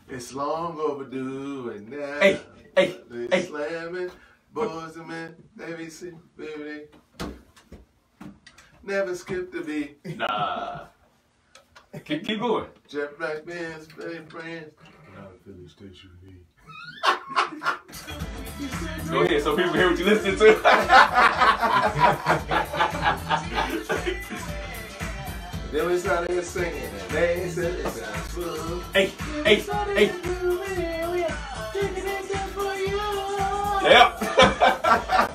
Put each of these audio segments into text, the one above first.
It's long overdue, and now Hey. slamming boys and men. ABC, baby. Never skip the beat. Nah. Keep going. Jeff Black Benz, baby friends. Go ahead, so people hear what you listening to. Then we started singing, and they said it sounds full. Hey. Yeah.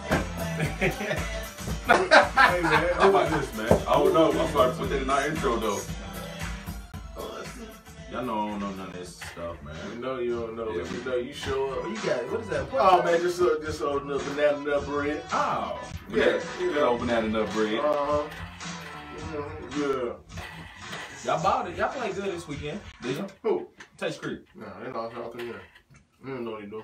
Hey man, who was this, man? I don't know. I'm about to put that in our intro though. Oh, that's good. Y'all know I don't know none of this stuff, man. You know you don't know, Yeah. but you know you show up. You got it. What is that? Oh man, just old enough banana nut bread. Oh. Yeah. You got open that enough bread. Yeah. Y'all bought it. Y'all played good this weekend. Did you? Who? Touch Creek. No, they lost all 3 years. You don't know what they do.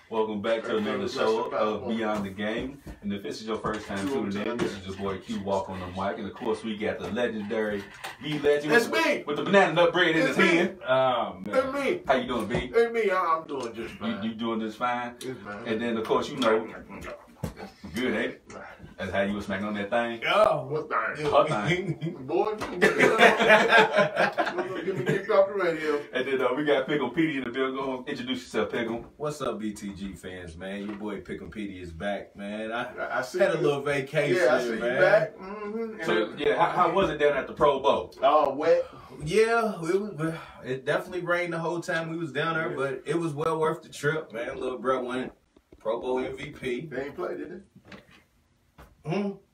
Welcome back to another show of Beyond the Game. And if this is your first time tuning in, this is your boy Q Walk on the mic. And of course, we got the legendary B Legend That's me. with the banana nut bread in his That's me. hand. Oh Hey man. me. How you doing, B? Hey me, I'm doing just fine. You doing this fine? It's fine. And then, of course, you know, good, ain't it? That's how you was smacking on that thing. Oh. What's that? Hot thing. Boy, give me kicked off the radio. And then we got Pickle Petey in the building. Go on, introduce yourself, Pickle. What's up, BTG fans, man? Your boy Pick'em Petey is back, man. I I see had a you. little vacation, Yeah, I see you man. back. Mm-hmm. So, yeah, how was it down at the Pro Bowl? Oh, wet. Yeah, it definitely rained the whole time we was down there, but it was well worth the trip, man. Little bro went Pro Bowl MVP. They ain't played, did they?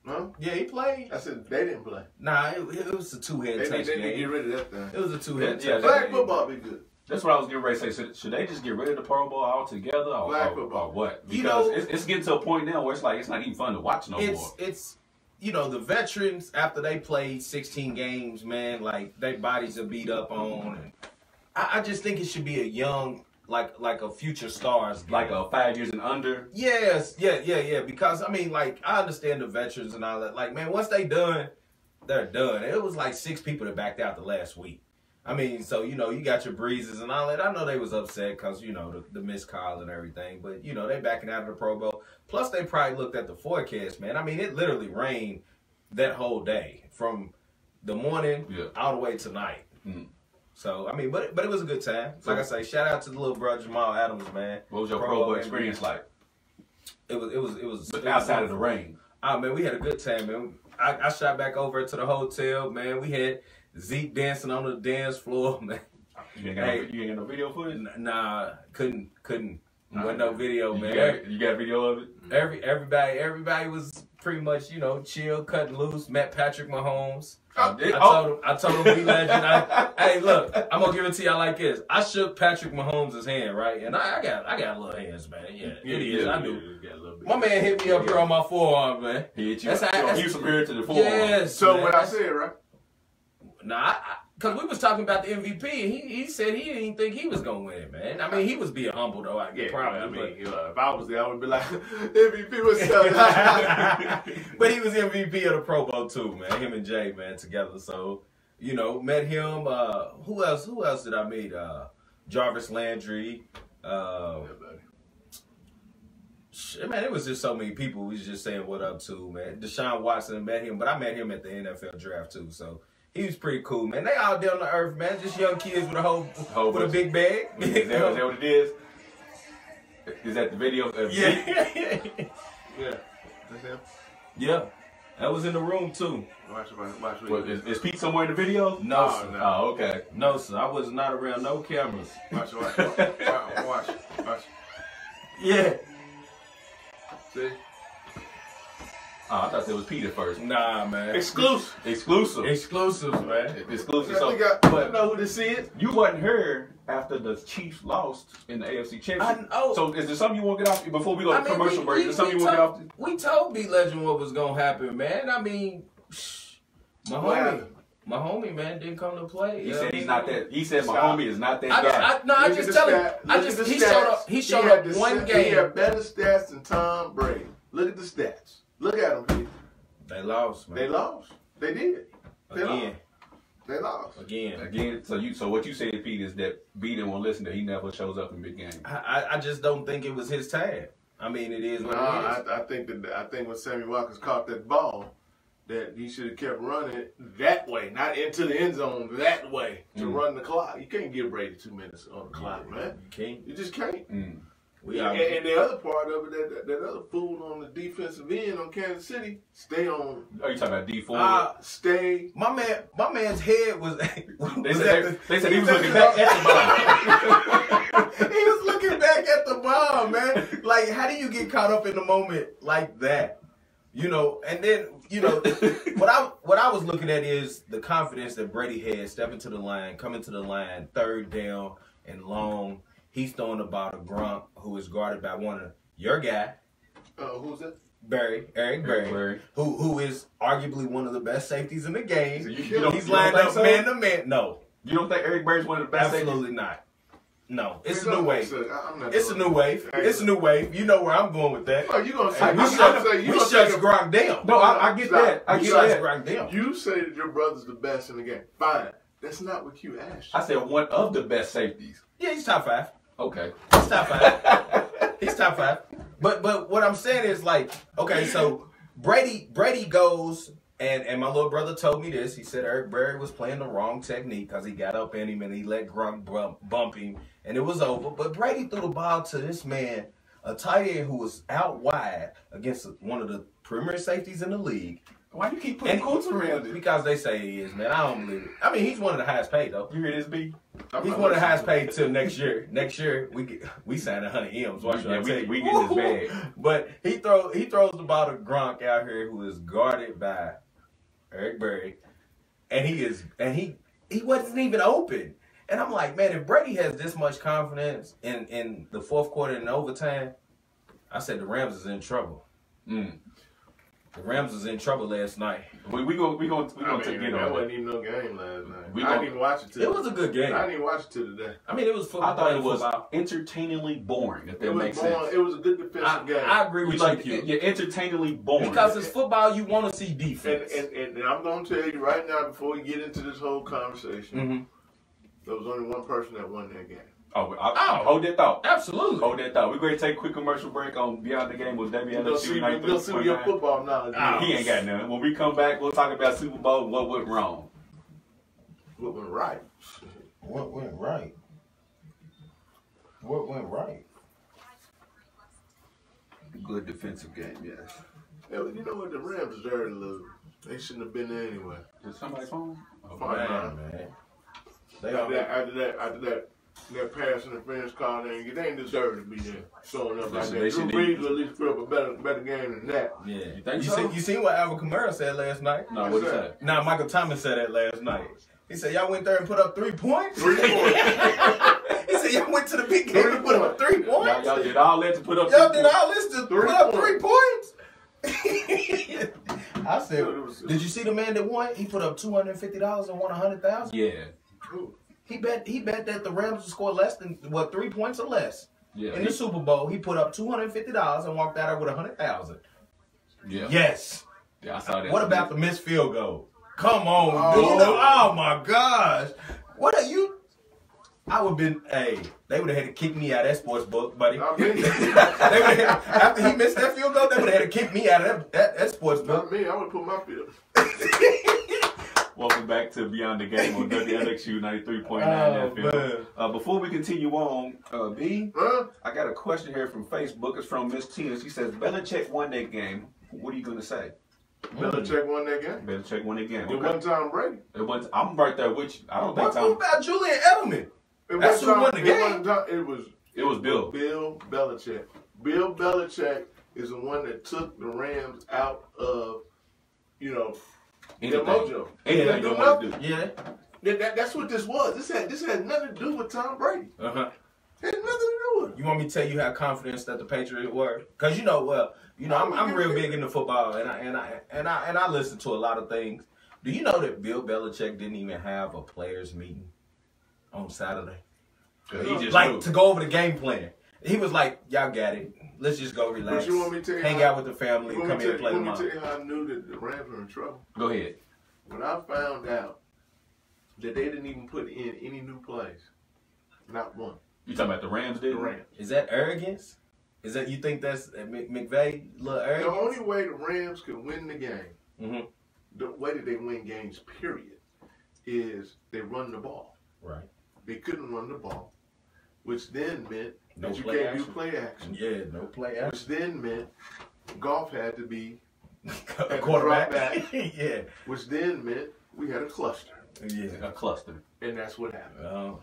No? Yeah, he played. I said they didn't play. Nah, it was a two-head They touch need to get game. rid of that thing. It was a two-head Yeah, touch Flag game. football be good. That's what I was getting ready to say. Should they just get rid of the Pro Bowl altogether, or, Flag or football. what? Because You know- it's getting to a point now where it's like it's not even fun to watch no more. It's you know, the veterans after they played 16 games, man, like their bodies are beat up on. And I just think it should be a young, like a future stars game. Like 5 years and under. Yes, yeah. Because I mean, like I understand the veterans and all that. Like, man, once they done, they're done. It was like 6 people that backed out the last week. I mean, so you know, you got your Breezes and all that. I know they was upset because you know the missed calls and everything, but you know they backing out of the Pro Bowl. Plus, they probably looked at the forecast, man. I mean, it literally rained that whole day from the morning all the way to night. Mm. So I mean, but it was a good time. Like I say, shout out to the little brother Jamal Adams, man. What was your Pro Bowl experience like? It was But outside of the rain. Oh man, we had a good time, man. I shot back over to the hotel, man. We had Zeke dancing on the dance floor, man. You ain't got no video footage? Nah, couldn't. Wasn't no video, man. You got video of it? Everybody was pretty much, you know, chill, cutting loose. Met Patrick Mahomes. I told him be legend. Hey, look, I'm gonna give it to y'all like this. I shook Patrick Mahomes' hand, right? And I got little hands, man. Yeah, it is. I do. My man hit me up here on my forearm, man. He hit you. That's He was compared to the forearm. Yes. So man. what I said, right? Nah, because we was talking about the MVP, and he said he didn't think he was going to win it, man. I mean, he was being humble, though, I guess. Probably. I mean, if I was there, I would be like, MVP was something. But he was MVP of the Pro Bowl, too, man. Him and Jay, man, together. So, you know, met him. Who else did I meet? Jarvis Landry. Man, it was just so many people we was just saying what up to, man. Deshaun Watson met him, but I met him at the NFL draft, too, so... He was pretty cool, man. They all down to earth, man. Just young kids with a with a big bag. Is that what it is? Is that the video? Yeah. Yeah. That's him. Yeah. That was in the room too. Watch. What, is Pete somewhere in the video? No, Oh, sir. no. Oh, okay. No, sir. I was not around no cameras. Watch. Yeah. See? Oh, I thought it was Pete at first. Nah, man. Exclusive. Exclusive. Exclusives, man. Exclusive. I So, think I but know who this is. you wasn't here after the Chiefs lost in the AFC Championship. I know. So is there something you want to get off before we go to I mean, commercial break? Is there something you want to get off? We told B Legend what was gonna happen, man. I mean, my homie, man, didn't come to play. He said he's not that. He said my Stop. homie is not that guy. I just tell him. He showed up. He showed up one game. He had better stats than Tom Brady. Look at the stats. Look at him, Pete. They lost, man. They lost. They did. They Again. lost. They lost. Again. So what you said, Pete, is that B didn't want to listen, that he never shows up in big games. I just don't think it was his time. I mean, it is what it is. I think when Sammy Watkins caught that ball, that he should have kept running that way, not into the end zone, that way to run the clock. You can't give Brady 2 minutes on the clock, man. You can't. You just can't. And the other part of it, that other fool on the defensive end on Kansas City, stay on. Are you talking about D4? Stay. My man's head was. They said he was looking back at the ball. He was looking back at the ball, man. Like, how do you get caught up in the moment like that? You know, and then, you know, what I was looking at is the confidence that Brady had stepping to the line, coming to the line, third down and long. He's throwing the ball to Gronk, who is guarded by one of your guy. Who's that? Eric Berry, who is arguably one of the best safeties in the game. So he's lined up man to man. No. You don't think Eric Berry's one of the best safeties? Absolutely not. No, it's a new wave. It's a new wave. It's a new wave. You know where I'm going with that. Oh, you gonna say we shut Gronk down. No, I get that. I get that. Gronk down. You say that your brother's the best in the game. Fine. That's not what you asked. I said one of the best safeties. Yeah, he's top 5. Okay. He's top 5. He's top 5. But what I'm saying is, like, okay, so Brady goes, and my little brother told me this. He said Eric Berry was playing the wrong technique because he got up in him and he let Gronk bump him, and it was over. But Brady threw the ball to this man, a tight end who was out wide against one of the premier safeties in the league. Why do you keep putting quotes around it? Because they say he is, man. I don't believe it. I mean, he's one of the highest paid, though. You hear this, B? He's one of the highest paid till next year. Next year, we sign 100 M's. What should I tell you? We get this bag. But he throws the ball to Gronk out here, who is guarded by Eric Berry, and he wasn't even open. And I'm like, man, if Brady has this much confidence in the fourth quarter and overtime, I said the Rams is in trouble. The Rams was in trouble last night. We gonna get on that. Wasn't even no game last night. I didn't even watch it. It was a good game. I didn't even watch it till today. I mean, it was football. I thought it was entertainingly boring. If that makes sense. It was a good defensive game. I agree with you. You're entertainingly boring because it's football. You want to see defense. And I'm gonna tell you right now, before we get into this whole conversation, there was only one person that won that game. Hold that thought. Absolutely. Hold that thought. We're going to take a quick commercial break on Beyond the Game with WLSU. We'll see your football knowledge. He ain't got none. When we come back, we'll talk about Super Bowl and what went wrong. What went right? What went right? What went right? Good defensive game, yes. Yeah, you know what? The Rams deserve to lose. They shouldn't have been there anyway. Is somebody's phone? Man. After that pass interference call, they ain't deserve to be there showing up like that. Drew Brees will at least put up a better game than that. Yeah. You think so? You seen what Alvin Kamara said last night? No, what he said? Nah, Michael Thomas said that last night. He said, y'all went there and put up 3 points? 3 points. He said, y'all went to the big game and put up 3 points? Y'all did all that to put up 3 points? Y'all did all this to put up 3 points? I said, did you see the man that won? He put up $250 and won $100,000? Yeah. He bet that the Rams would score less than 3 points or less. Yeah. In the Super Bowl, he put up $250 and walked out with $100,000. Yeah. Yes. Yeah, I saw that. What about the missed field goal? Come on, dude. Oh my gosh. What are you? I would have been, they would have had to kick me out of that sports book, buddy. After he missed that field goal, they would have had to kick me out of that sports book. Not me, I would put my field. Welcome back to Beyond the Game on WLXU 93.9 FM. Before we continue on, B, I got a question here from Facebook. It's from Miss Tina. She says, Belichick won that game. What are you going to say? Belichick won that game? Belichick won that game. It wasn't Tom Brady. I'm right there with you. I don't think Tom. What about Julian Edelman? That's who won the game. It was Bill. Bill Belichick. Bill Belichick is the one that took the Rams out of, their mojo. Anything you want to do. Yeah. That's what this was. This had nothing to do with Tom Brady. It had nothing to do with it. You want me to tell you how confident that the Patriots were? Because I'm real big into football, and I listen to a lot of things. Do you know that Bill Belichick didn't even have a players meeting on Saturday? He just to go over the game plan. He was like, y'all got it. Let's just go relax. But you want me to tell you hang out with the family and come here and play tomorrow. Let me tell you how I knew that the Rams were in trouble. Go ahead. When I found out that they didn't even put in any new plays. Not one. You talking about the Rams, did? The Rams. Is that arrogance? Is that you think that's McVay little arrogance? The only way the Rams could win the game, Mm-hmm. the way that they win games, period, is they run the ball. Right. They couldn't run the ball, which then meant No that you play can't do action. play action. Yeah, no play action. Which then meant Goff had to be A quarterback. drop back. Yeah. Which then meant we had a cluster. Yeah. A cluster. And that's what happened.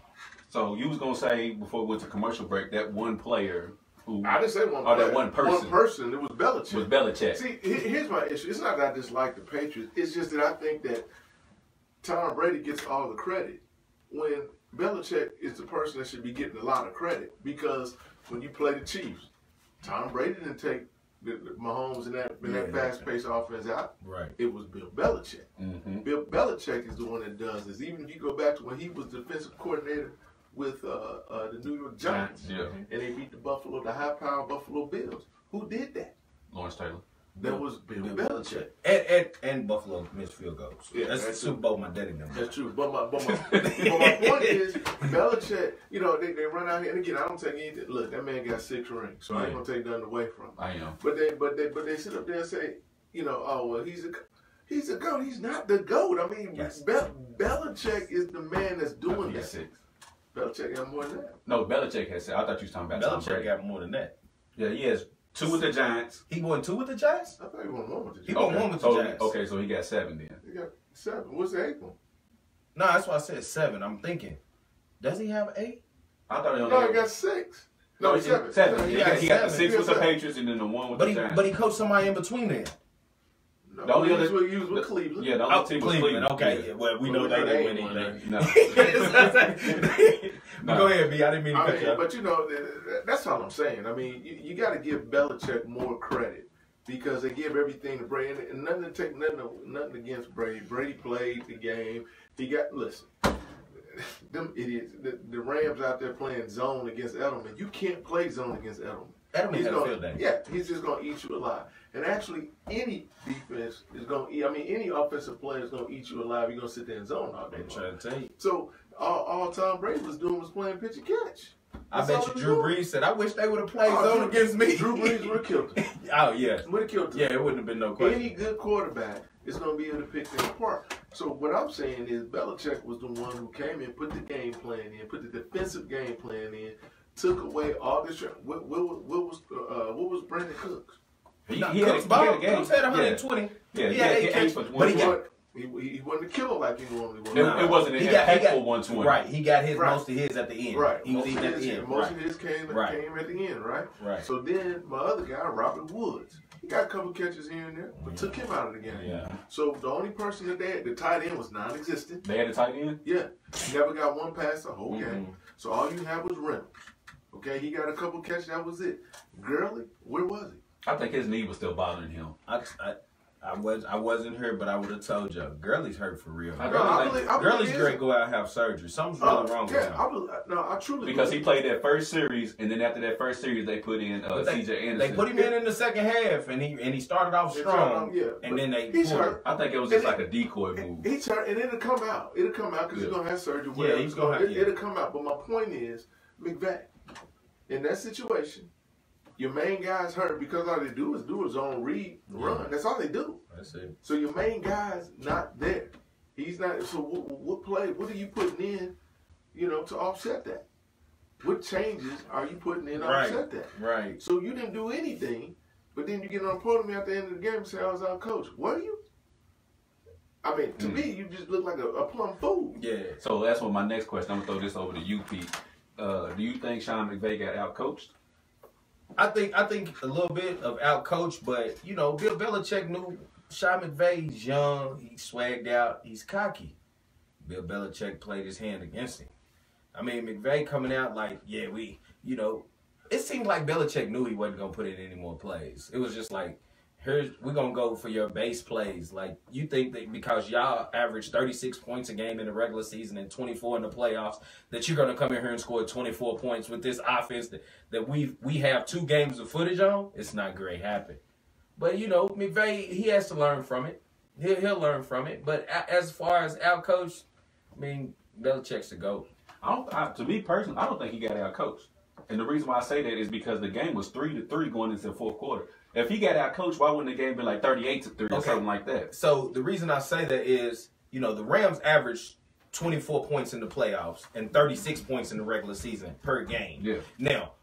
So you was gonna say before we went to commercial break that one player who I didn't say one Oh, player. that one person. One person, it was Belichick. was Belichick. See, here's my issue. It's not that I dislike the Patriots. It's just that I think that Tom Brady gets all the credit when Belichick is the person that should be getting a lot of credit. Because when you play the Chiefs, Tom Brady didn't take the Mahomes and that fast-paced offense out. Right. It was Bill Belichick. Mm-hmm. Bill Belichick is the one that does this. Even if you go back to when he was defensive coordinator with the New York Giants, Yeah. and they beat the high-powered Buffalo Bills. Who did that? Lawrence Taylor. That was Bill Belichick. And Buffalo missed field goals. Yeah, that's that's Super Bowl my daddy number. That's true. But my point is, Belichick, they run out here, and again, I don't take anything. Look, that man got 6 rings, so I ain't gonna take nothing away from him. I am. But they sit up there and say, oh well, he's a GOAT. He's not the GOAT. I mean, Yes. Belichick is the man that's doing that. 6. Belichick got more than that. No, Belichick has 6. I thought you was talking about Tom Belichick Brady. got more than that. Yeah, he has 2 with the Giants. He won 2 with the Giants? I thought he won 1 with the He Giants. won 1 with the Giants. Okay, so he got 7 then. He got 7. What's the 8th one? No, that's why I said 7. I'm thinking, does he have 8? I thought he only No, had he got 6. No, he's 7. 7. He got the 6 He with the got Patriots and then the 1 with But the he Giants. coached somebody in between there. No, The only he other- was with Cleveland. Yeah, the only team was Cleveland. Cleveland. Okay, Yeah. well, we know Well, they didn't ain't win won anything. No. Go ahead, B. I didn't mean to I cut mean, you off. but that's all I'm saying. I mean, you got to give Belichick more credit because they give everything to Brady, and nothing against Brady. Brady played the game. Listen, them idiots, the Rams out there playing zone against Edelman. You can't play zone against Edelman. Edelman He's had a gonna, field day. yeah, he's just going to eat you alive. And actually, any defense is going to eat. I mean, any offensive player is going to eat you alive. You're going to sit there in zone all day I'm long. trying to tell you. So all Tom Brady was doing was playing pitch and catch. I That's bet all you he was Drew doing. Brees said, I wish they would have played Oh, zone against me. Drew Brees would have killed him. Oh, yeah. Would have killed him. Yeah, it wouldn't have been no question. Any good quarterback is going to be able to pick them apart. So what I'm saying is Belichick was the one who came in, put the game plan in, put the defensive game plan in, took away all this. What was Brandon Cooks? He Cooks had a game. Cooks had 120. Yeah, He he had had 8 8 catches, for but he 20. got, He wasn't a killer like he normally was. It wasn't an He got- impactful 120. right, he got his Right. most of his at the end. Right. He was Most eating of at the his- end. Most Right. of his came Right. at the end, right? Right. So then my other guy, Robert Woods, he got a couple catches here and there, but took him out of the game. Yeah. So the only person that they had, the tight end was non-existent. They had a tight end? Yeah, never got one pass the whole Mm-hmm. game. So all you had was Reynolds. Okay, he got a couple catches. That was it. Gurley, where was he? I think his knee was still bothering him. I wasn't here, but I would have told you. Gurley's hurt for real. I believe Gurley's he is. great. Go out and have surgery. Something's really wrong with him. I truly Because he believe. played that first series, and then after that first series, they put in But they, C.J. Anderson. they put him in the second half, and he started off He strong, started off, yeah, and but then they he's pulled hurt. it. I think it was just like a decoy move. He's hurt, and it'll come out. It'll come out because Yeah. he's gonna have surgery. Yeah, Whatever. he's gonna have- yeah. It'll come out. But my point is, McVay, in that situation, your main guy's hurt because all they do is his own read, run. That's all they do. That's it. So your main guy's not there. He's not. So what play? What are you putting in? To offset that. What changes are you putting in to Right. offset that? Right. So you didn't do anything, but then you get on the podium at the end of the game and say, "I was our coach." Were you? I mean, to me, you just look like a plumb fool. Yeah. So that's what my next question. I'm gonna throw this over to you, Pete. Do you think Sean McVay got outcoached? I think a little bit of outcoached, but Bill Belichick knew Sean McVay's young, he's swagged out, he's cocky. Bill Belichick played his hand against him. I mean, McVay coming out like, yeah, it seemed like Belichick knew he wasn't gonna put in any more plays. It was just like, we're gonna go for your base plays. Like, you think that because y'all average 36 points a game in the regular season and 24 in the playoffs, that you're gonna come in here and score 24 points with this offense that we have 2 games of footage on? It's not great happen. But McVay, he has to learn from it. He'll learn from it. But as far as outcoached, I mean, Belichick's the GOAT. To me personally, I don't think he got out coached. And the reason why I say that is because the game was 3-3 going into the fourth quarter. If he got out coached, why wouldn't the game be like 38-3 or something like that? So the reason I say that is, the Rams averaged 24 points in the playoffs and 36 points in the regular season per game. Yeah. Now,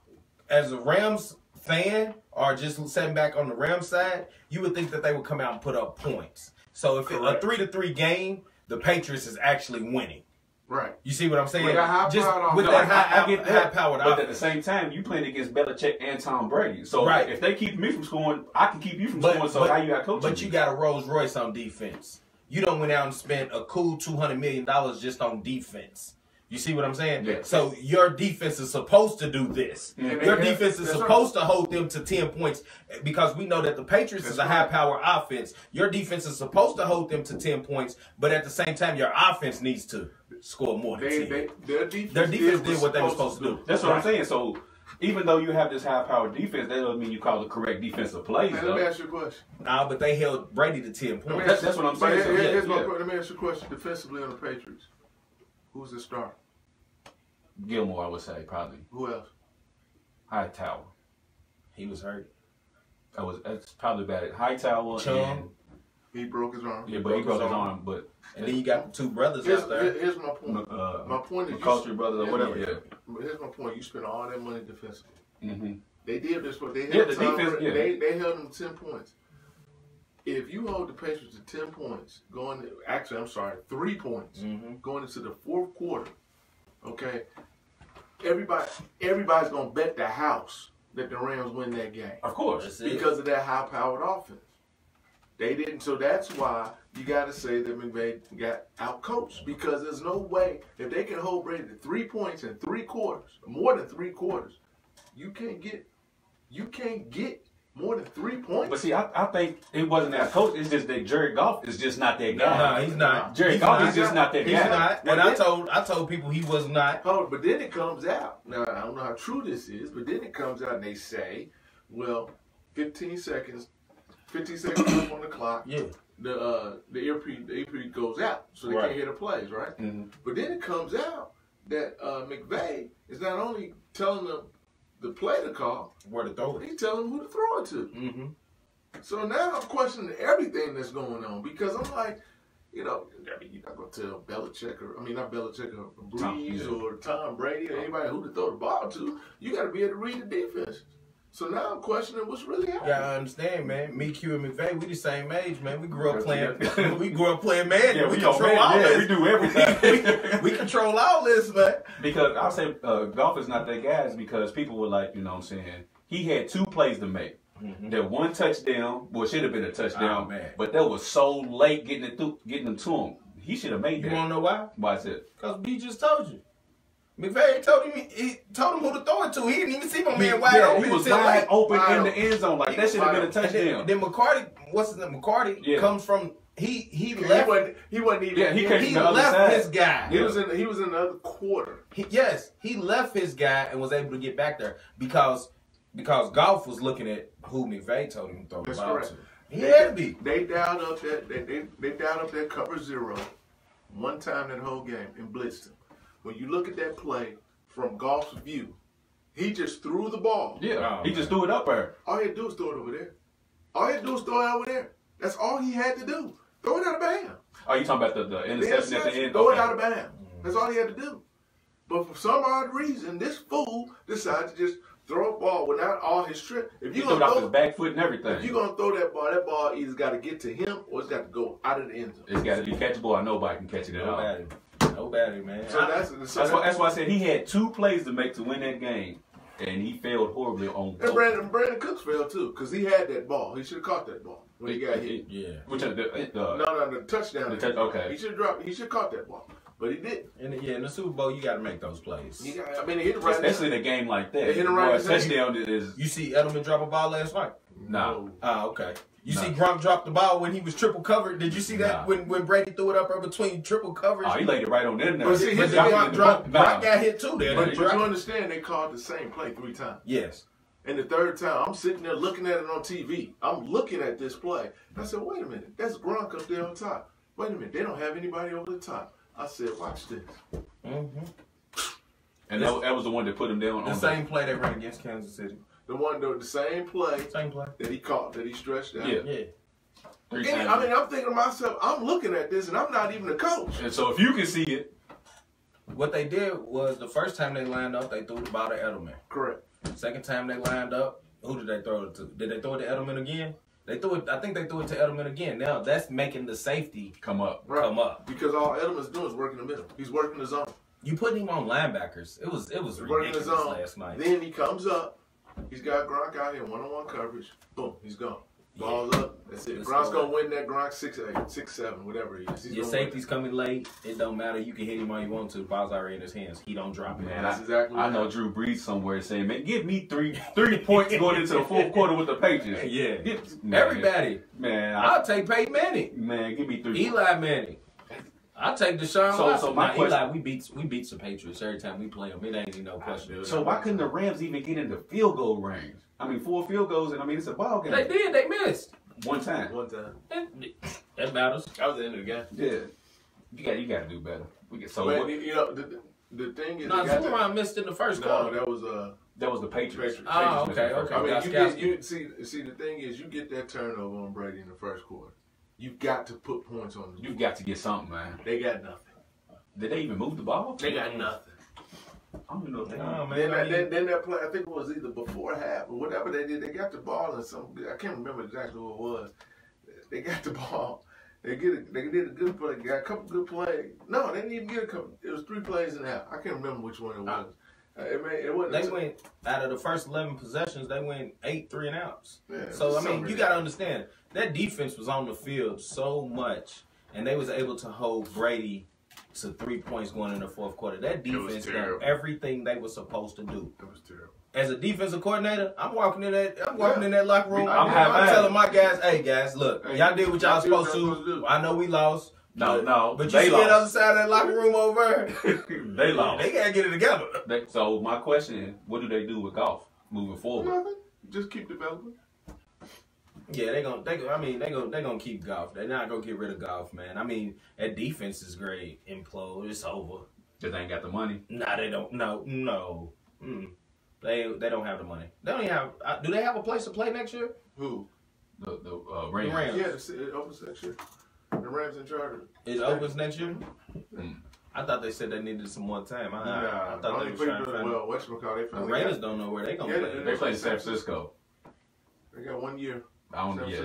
as a Rams fan or just sitting back on the Rams side, you would think that they would come out and put up points. So if it's a 3-3 game, the Patriots is actually winning. Right. You see what I'm saying? With that high-powered offense. But at the same time, you playing against Belichick and Tom Brady. So if they keep me from scoring, I can keep you from scoring. So how you got coaching? But you got a Rolls Royce on defense. You don't went out and spent a cool $200 million just on defense. You see what I'm saying? Yeah. So your defense is supposed to do this. Mm-hmm. Your defense is supposed to hold them to 10 points because we know that the Patriots is a high-power offense. Your defense is supposed to hold them to 10 points, but at the same time, your offense needs to score more than 10. Their defense did what they were supposed to do. That's what I'm saying. So even though you have this high-powered defense, that doesn't mean you call the correct defensive plays. Man, let me ask you a question. Nah, but they held Brady to 10 points. That's what I'm saying. Let me ask you a question. Defensively on the Patriots, who's the star? Gilmore, I would say, probably. Who else? Hightower. He was hurt. That's probably bad. Hightower. Chung. He broke his arm. Yeah, but he broke his arm. But and then you got the two brothers out there. Here's my point. My point is McCauley brothers or whatever. Yeah. Here's my point. You spend all that money defensively. Mm-hmm. They did this. They held they held them 10 points. If you hold the Patriots to 10 points, 3 points, going into the fourth quarter, okay, everybody's gonna bet the house that the Rams win that game. Of course, because of that high-powered offense. They didn't, so that's why you got to say that McVay got out-coached, because there's no way if they can hold Brady to 3 points in 3 quarters, more than 3 quarters, you can't get more than 3 points. But see, I think it wasn't that coach. It's just that Jared Goff is just not that guy. No, he's not. Jared Goff is just not that guy. He's not. And I told people he was not. Oh, but then it comes out. Now, I don't know how true this is, but then it comes out and they say, well, 15 seconds left on the clock. Yeah. The earpiece goes out, so they can't hear the plays, right? Mm-hmm. But then it comes out that McVay is not only telling them to play the call, where to throw it. He's telling them who to throw it to. Mm-hmm. So now I'm questioning everything that's going on, because I'm like, you're not going to tell Belichick not Belichick or Breeze or Tom Brady or anybody who to throw the ball to. You got to be able to read the defense. So now I'm questioning what's really happening. Yeah, I understand, man. Me, Q, and McVay, we the same age, man. We grew up playing. We grew up playing Madden. Yeah, we control all this. We do everything. we control all this, man. Because I'll say Goff is not that guy, is because people were like, he had 2 plays to make. Mm-hmm. That one touchdown, well, it should have been a touchdown, but that was so late getting them to him. He should have made that. You want to know why? Why is it? Because B just told you. McVay told him who to throw it to. He didn't even see my man wide open. He was wide open in the end zone. Like, that should have been a touchdown. Then McCarty, what's his name? McCarty comes from he left. He wasn't even. Yeah, he left his guy. He was in the other quarter. He left his guy and was able to get back there because Goff was looking at who McVay told him to throw the ball to. He had to be. They dialed up that cover 0 one time that whole game and blitzed him. When you look at that play from Goff's view, he just threw the ball. Yeah, he just threw it up there. All he had to do was throw it over there. All he had to do was throw it over there. That's all he had to do. Throw it out of bounds. Oh, you talking about the interception at the end? Throw it out of bounds. That's all he had to do. But for some odd reason, this fool decided to just throw a ball without all his strength. If you threw it off his back foot and everything. If you're going to throw that ball either got to get to him or it's got to go out of the end zone. It's got to be catchable, or nobody can catch it at all. Nobody, man. So that's why I said he had 2 plays to make to win that game, and he failed horribly on. And Brandon Cooks failed too, because he had that ball. He should have caught that ball when he got hit. Yeah. The touchdown. Okay. He should have dropped. He should have caught that ball, but he didn't. In the Super Bowl, you got to make those plays. He hit it right. Especially in a game like that. Hit it right. Touchdown is. You see Edelman drop a ball last night? No. Okay. You see Gronk drop the ball when he was triple covered. Did you see that when Brady threw it up between triple coverage? Oh, he laid it right on in there. But Gronk got hit too there. But you understand they called the same play 3 times. Yes. And the 3rd time, I'm sitting there looking at it on TV. I'm looking at this play. And I said, wait a minute. That's Gronk up there on top. Wait a minute. They don't have anybody over the top. I said, watch this. Mm-hmm. And that was the one that put him down the on same play they ran against Kansas City. The same play. Same play. That he caught, that he stretched out. Yeah. Yeah. I mean, I'm thinking to myself, I'm looking at this and I'm not even a coach. And so if you can see it. What they did was the first time they lined up, they threw the ball to Edelman. Correct. Second time they lined up, who did they throw it to? Did they throw it to Edelman again? They threw it. I think they threw it to Edelman again. Now that's making the safety come up. Right. Come up. Because all Edelman's doing is working the middle. He's working the zone. You putting him on linebackers. It was ridiculous last night. Then he comes up. He's got Gronk out here, one-on-one coverage. Boom, he's gone. Ball's up. That's it. Gronk's going to win that Gronk 6'8", 6'7", whatever he is. Your safety's coming late. It don't matter. You can hit him all you want to. The ball's already in his hands. He don't drop it. Man, that's exactly I know Drew Brees somewhere saying, man, give me three points going into the fourth quarter with the Patriots. Yeah. Man, Everybody. Man. I'll take Peyton Manning. Man, give me 3 Eli Manning. I'll take Deshaun Watson. So my question, Eli, we beat the Patriots every time we play them. It ain't even no question. So why couldn't the Rams even get into field goal range? I mean, 4 field goals, and I mean, it's a ball game. They did. They missed. One time. That matters. That was the end of the game. Yeah. You got to do better. You know, the thing is, Zimmerman missed in the first quarter. That was the Patriots. Oh, okay. I mean, you see, the thing is, you get that turnover on Brady in the first quarter. You've got to put points on the board. You've got to get something, man. They got nothing. Did they even move the ball? They got nothing. I don't know. Then that play, I think it was either before half or whatever they did. They got the ball and I can't remember exactly who it was. They got the ball. They did a good play. Got a couple good plays. No, they didn't even get a couple. It was 3 plays and a half. I can't remember which one it was. It wasn't. They went out of the first 11 possessions. They went 8 3-and-outs. Yeah, so I mean, you got to understand that defense was on the field so much, and they was able to hold Brady to 3 points going in the fourth quarter. That defense done everything they were supposed to do. It was terrible. As a defensive coordinator, I'm walking in that locker room. I'm telling my guys, hey guys, look, y'all did what y'all supposed to. I know we lost. No, but you see that other side of that locker room over there? They lost. They gotta get it together. So my question is, what do they do with Goff moving forward? Nothing. Just keep developing. Yeah, they gonna keep Goff. They're not gonna get rid of Goff, man. I mean, that defense is great. Implode, it's over. Because they ain't got the money. Nah, they don't. No. They don't have the money. They don't even have. Do they have a place to play next year? Who? The Rams. Yeah, it opens next year. The Rams in charge. It opens next year. I thought they said they needed some more time. I thought they were trying to find. Well, whatchamacallit, the Raiders don't know where they gonna play. They play in San Francisco. They got 1 year. I don't. Yeah,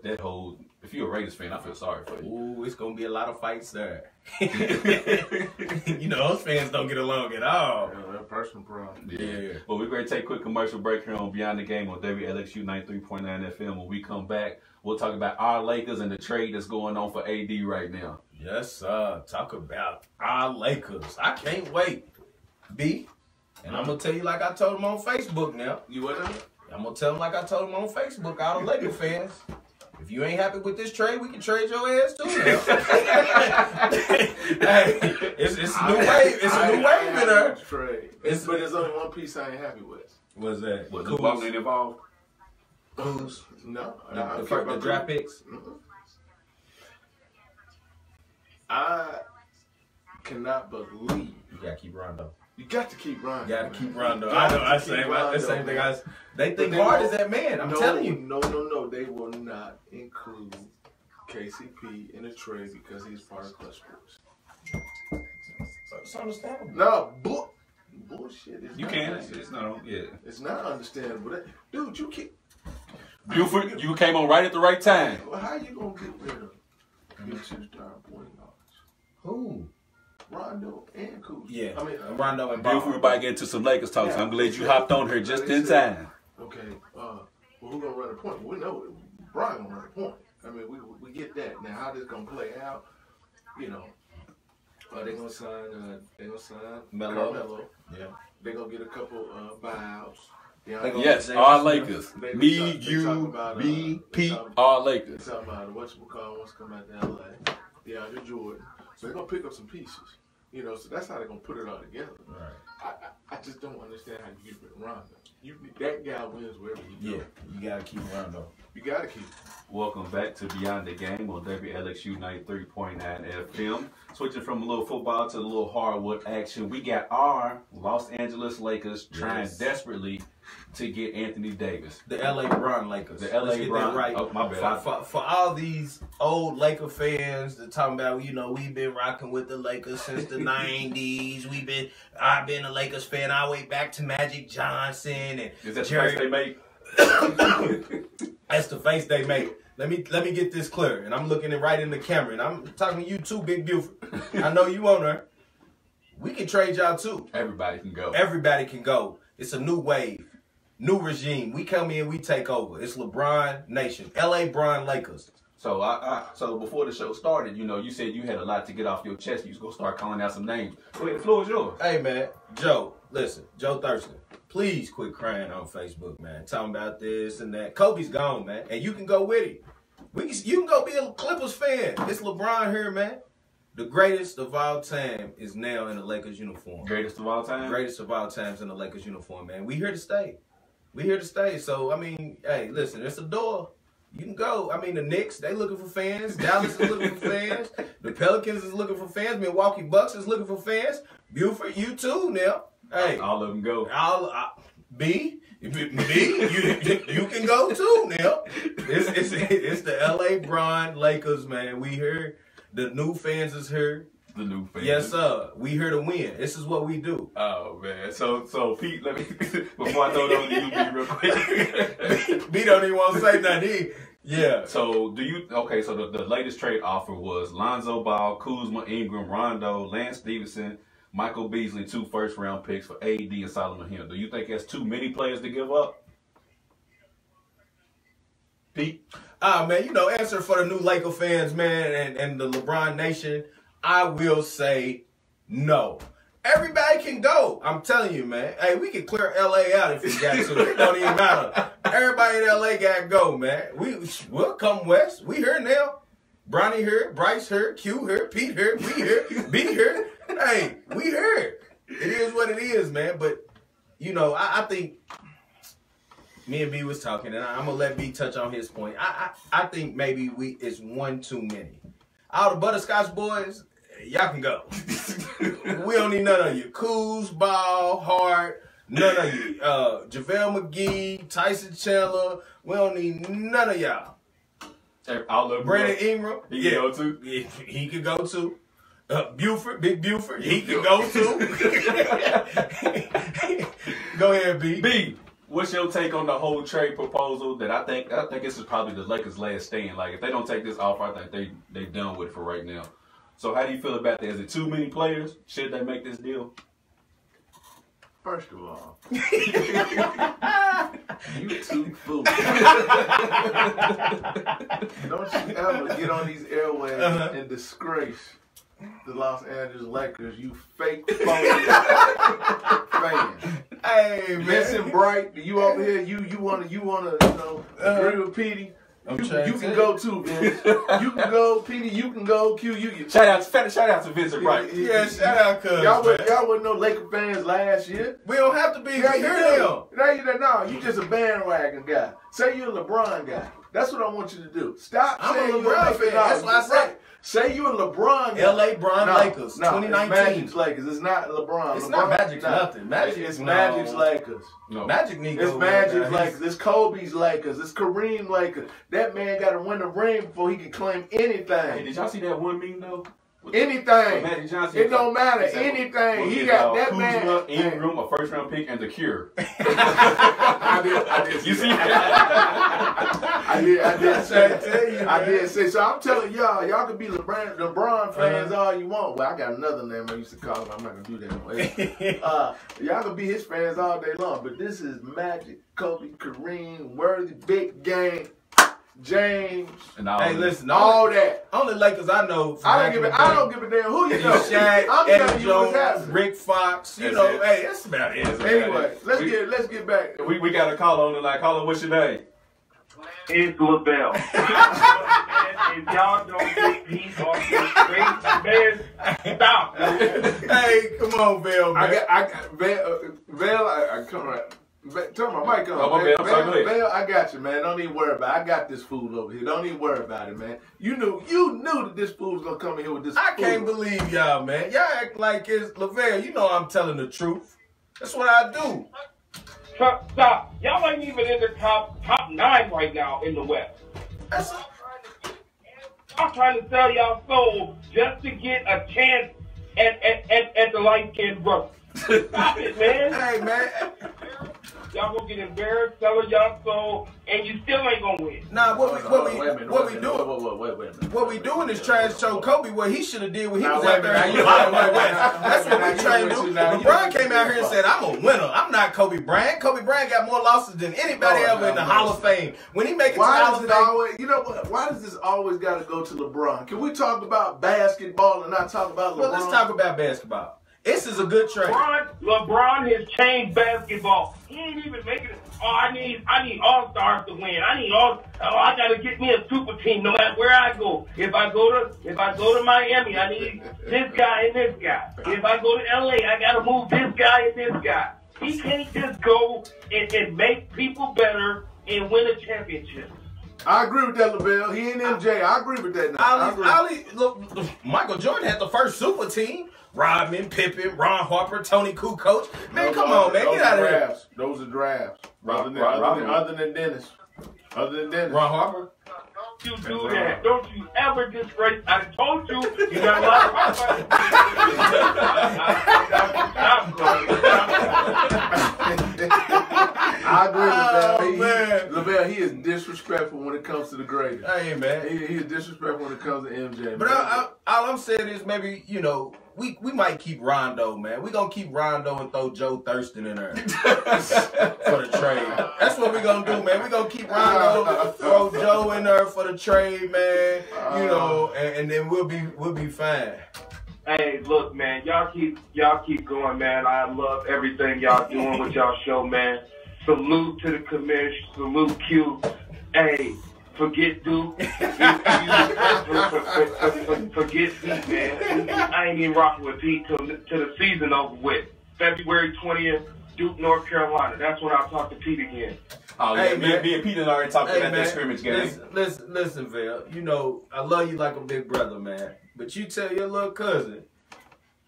that whole. If you're a Raiders fan, I feel sorry for you. Ooh, it's gonna be a lot of fights there. You know, those fans don't get along at all. Yeah, that personal problem. Yeah. Well, we're going to take a quick commercial break here on Beyond the Game on WLXU 93.9 FM. When we come back, we'll talk about our Lakers and the trade that's going on for AD right now. Yes, sir. Talk about our Lakers. I can't wait. B. And I'm going to tell you like I told them on Facebook now. You what? I'm going to tell them like I told them on Facebook, all the Lakers fans. If you ain't happy with this trade, we can trade your ass too now. Hey, it's a new wave. It's a new wave in there. Trade. But there's only one piece I ain't happy with. What's that? Was Luke Walton involved? Who's? No. The draft picks? I cannot believe. You got to keep Rondo. You got to keep Rondo. You got to keep Rondo. I know. The same thing. They think hard as that man. I'm telling you. No. They will not include KCP in a trade because he's part of Clutch Sports. It's understandable. No, bullshit. You can't. It's not. Yeah. It's not understandable. Dude, you can't. Buford, you came on right at the right time. Well, how you gonna get rid of your two-star point guards? Who? Rondo and Kuz. Yeah, I mean, Rondo and Buford, we're about to get into some Lakers talk, so I'm glad you hopped on here just in time. Okay, well, who gonna run the point? We know Brian gonna run the point. I mean, we get that. Now, how this gonna play out? You know, they gonna sign Melo. Yeah, they gonna get a couple buyouts. Yes, our Lakers. Me, you, me, Pete, our Lakers. They're talking about whatchamacallit wants to come out to LA. DeAndre Jordan. So they're gonna pick up some pieces. You know, so that's how they're gonna put it all together. Right. I just don't understand how you get rid of Rondo. That guy wins wherever he goes. Yeah, you gotta keep Rondo. You gotta keep him. Welcome back to Beyond the Game on WLXU 93.9 FM. Switching from a little football to a little hardwood action, we got our Los Angeles Lakers trying desperately to get Anthony Davis. The LA Bron Lakers. The LA Bron. Right. Oh, my bad. For all these old Laker fans that talking about, you know, we've been rocking with the Lakers since the 90s. I've been a Lakers fan all the way back to Magic Johnson and Is that Jerry. the face they make? That's the face they make. Let me get this clear. And I'm looking right in the camera. And I'm talking to you too, Big Buford. I know you on there. We can trade y'all too. Everybody can go. Everybody can go. It's a new wave. New regime. We come in, we take over. It's LeBron Nation. LA Bron Lakers. So so before the show started, you know, you said you had a lot to get off your chest. You was gonna start calling out some names. Go ahead, the floor is yours. Hey man, Joe, listen, Joe Thurston. Please quit crying on Facebook, man. Talking about this and that. Kobe's gone, man. And you can go with him. You can go be a Clippers fan. It's LeBron here, man. The greatest of all time is now in the Lakers uniform. Greatest of all time? Greatest of all times in the Lakers uniform, man. We here to stay. We here to stay. So, I mean, hey, listen, it's a door. You can go. I mean, the Knicks, they looking for fans. Dallas is looking for fans. The Pelicans is looking for fans. Milwaukee Bucks is looking for fans. Buford, you too now. Hey. All of them go. B, you can go too now. It's the LA Bron Lakers, man. We here. The new fans is here. The new fans. Yes, sir. We here to win. This is what we do. Oh man. So Pete, let me before I throw it over to you, B, real quick. B don't even want to say nothing. Yeah. So so the latest trade offer was Lonzo Ball, Kuzma, Ingram, Rondo, Lance Stevenson, Michael Beasley, 2 first-round picks for AD and Solomon Hill. Do you think that's too many players to give up? Pete? Man, you know, answer for the new Laker fans, man, and the LeBron Nation, I will say no. Everybody can go. I'm telling you, man. Hey, we can clear LA out if we got to. It don't even matter. Everybody in LA got to go, man. We'll come west. We here now. Bronny here, Bryce here, Q here, Pete here, we here, B here. Hey, we here. It is what it is, man. But, you know, I think me and B was talking, and I'm going to let B touch on his point. I think maybe it's one too many. All the Butterscotch boys, y'all can go. We don't need none of you. Kuz, Ball, Hart, none of you. JaVale McGee, Tyson Chandler, we don't need none of y'all. All of Brandon Ingram, he can go too. He could go too. Buford, Big Buford, he could go too. Go ahead, B. B, what's your take on the whole trade proposal? That I think this is probably the Lakers' last stand. Like if they don't take this offer, I think they done with it for right now. So how do you feel about that? Is it too many players? Should they make this deal? First of all, you too fool. Don't you ever get on these airwaves and disgrace the Los Angeles Lakers, you fake phony fan. Hey, man. Vincent Bright, you over here, you wanna agree with Petey? You can go too, Vince. You can go, Petey. You can go, Q. Shout out to Vincent Bright. Yeah, shout out, cuz. Y'all wasn't no Laker fans last year. We don't have to be. No, you just a bandwagon guy. Say you're a LeBron guy. That's what I want you to do. Stop saying I'm a LeBron fan. That's what I said. Say you're a LeBron guy. LA Bron Lakers, 2019. It's Magic's Lakers. It's not LeBron. It's not Magic's nothing. It's Magic's Lakers. No. Magic needs It's Magic's Lakers. It's Kobe's Lakers. It's Kareem Lakers. That man got to win the ring before he can claim anything. Hey, did y'all see that one meme though? Anything. Magic Johnson. It don't matter. Anything. He got that Kuzma, man. Ingram, a first-round pick, and the Cure. I did. You see that? I did say. So I'm telling y'all can be LeBron fans all you want. Well, I got another name I used to call him. I'm not gonna do that. Y'all can be his fans all day long. But this is Magic, Kobe, Kareem, Worthy, Big Game, James. And hey, listen, all that. Only Lakers I know. I don't give a damn who you know. Shaq, I'm Eddie Jones, Rick Fox. You know, hey, that's about it. Anyway, let's get back. We got a call on the line. Caller, what's your name? is LaVelle. And if y'all don't think he's off his straight, man, stop. Hey, come on, Vale, man. I come right. Turn my mic on. Vale, I got you, man. Don't even worry about it. I got this food over here. Don't even worry about it, man. You knew that this food was gonna come in here with this. I can't believe y'all, man. Y'all act like it's LaVelle. You know I'm telling the truth. That's what I do. Stop. Y'all ain't even in the top 9 right now in the West. I'm trying to sell y'all soul just to get a chance at the light-skinned brother. Stop it, man. Hey, man. Y'all gonna get embarrassed selling y'all soul, and you still ain't gonna win. Nah, what we doing is trying to show Kobe what he should have did when he was out there. That's what we trying to do. LeBron came out here and said, "I'm a winner. I'm not Kobe Bryant. Kobe Bryant got more losses than anybody ever in the Hall of Fame. When he make it to the Hall of Fame, you know what? Why does this always got to go to LeBron? Can we talk about basketball and not talk about LeBron? Well, let's talk about basketball. This is a good trade. LeBron has changed basketball. He ain't even making it. Oh, I need all-stars to win. I gotta get me a super team no matter where I go. If I go to Miami, I need this guy and this guy. If I go to LA, I gotta move this guy and this guy. He can't just go and make people better and win a championship. I agree with that, LaVelle. He ain't MJ. I agree with that now. Look, Michael Jordan had the first super team. Rodman, Pippen, Ron Harper, Tony Kukoc. Man, come on, man. Get out of here. Those are drafts. Other than Dennis. Ron Harper? Don't you do that. Don't you ever disgrace. I told you. You got a lot I agree with that. LaVelle, he is disrespectful when it comes to the greatest. Hey, man. He is disrespectful when it comes to MJ. But all I'm saying is maybe, we might keep Rondo, man. We gonna keep Rondo and throw Joe Thurston in there for the trade. That's what we gonna do, man. We gonna keep Rondo, throw Joe in there for the trade, man. And then we'll be fine. Hey, look, man. Y'all keep going, man. I love everything y'all doing with y'all show, man. Salute to the commission. Salute Q. Hey. Forget Duke. Forget Pete, man. I ain't even rocking with Pete till the season over with. February 20th, Duke, North Carolina. That's when I'll talk to Pete again. Oh, hey, yeah, me and Pete had already talked about that scrimmage game. Listen, Vale. I love you like a big brother, man. But you tell your little cousin,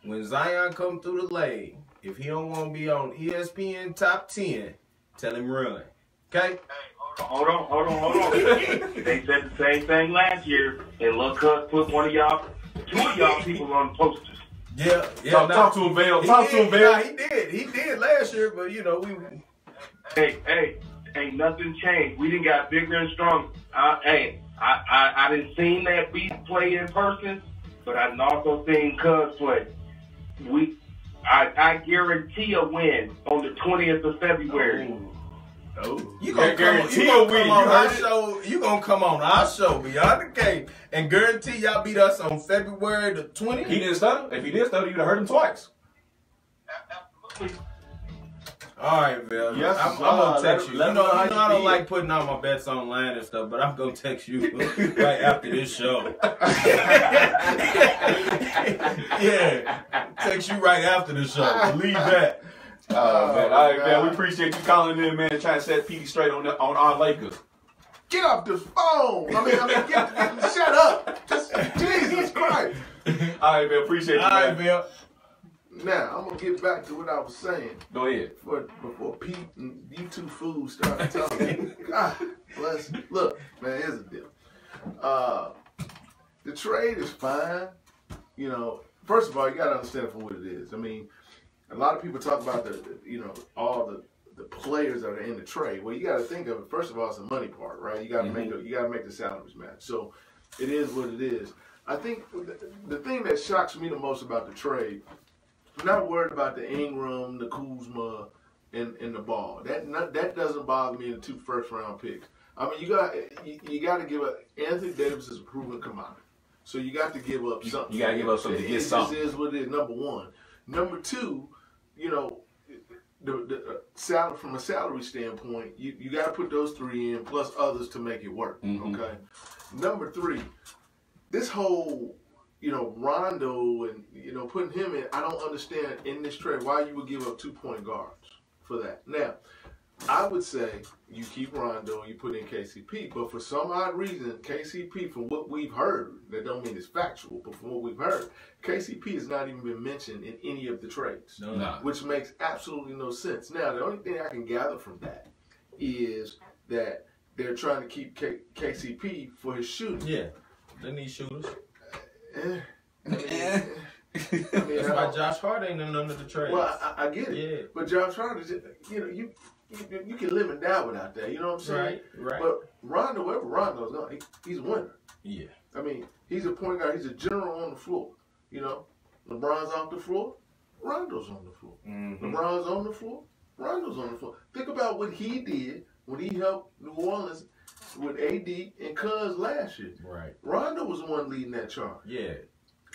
when Zion come through the lane, if he don't want to be on ESPN Top 10, tell him run. Okay? Hold on. They said the same thing last year, and Lil Cuz put two of y'all people on posters. Yeah. Talk to him, Vale. Talk to him, Vale. He did last year, but we. Hey, ain't nothing changed. We done got bigger and stronger. I done seen that beast play in person, but I done also seen Cuz play. I guarantee a win on the 20th of February. You gonna come on our show, Beyond the Game, and guarantee y'all beat us on February the 20th? He didn't stutter. If he did stutter, you'd have heard him twice. All right, Bill. Yes, I'm gonna text you. I don't like putting all my bets online and stuff, but I'm gonna text you right after this show. Yeah, text you right after the show. Believe that. Man. All right, man. We appreciate you calling in, man, and trying to set Petey straight on our Lakers. Get off this phone. I mean, shut up. Just Jesus Christ. All right, man. Appreciate you, man. All right, Bill. Now, I'm going to get back to what I was saying. Go ahead. Before Pete and you two fools started talking. God bless. Look, man, here's the deal. The trade is fine. First of all, you got to understand it for what it is. I mean, a lot of people talk about all the players that are in the trade. Well, you got to think of it. First of all, it's the money part, right? You got to make the salaries match. So it is what it is. I think the thing that shocks me the most about the trade, I'm not worried about the Ingram, the Kuzma, and the Ball. That doesn't bother me in the 2 first-round picks. I mean, you got to give up. Anthony Davis is a proven commodity, so you got to give up something. You got to give up something to get something. This is what it is. Number one. Number two, the salary from a salary standpoint, you got to put those three in plus others to make it work. Mm-hmm. Okay. Number three, this whole Rondo and putting him in, I don't understand in this trade why you would give up 2-point guards for that. Now, I would say you keep Rondo and you put in KCP, but for some odd reason, KCP, from what we've heard, that don't mean it's factual, but from what we've heard, KCP has not even been mentioned in any of the trades, which makes absolutely no sense. Now, the only thing I can gather from that is that they're trying to keep KCP for his shooting. Yeah, they need shooters. I mean, That's why Josh Hart ain't in none of the trades. Well, I get it. Yeah. But Josh Hart is, you can live and die without that. You know what I'm saying? Right. But Rondo, wherever Rondo's going, he's a winner. Yeah. I mean, he's a point guard. He's a general on the floor. LeBron's off the floor. Rondo's on the floor. Mm-hmm. LeBron's on the floor. Rondo's on the floor. Think about what he did when he helped New Orleans with AD and Cuz last year. Right. Rondo was the one leading that charge. Yeah.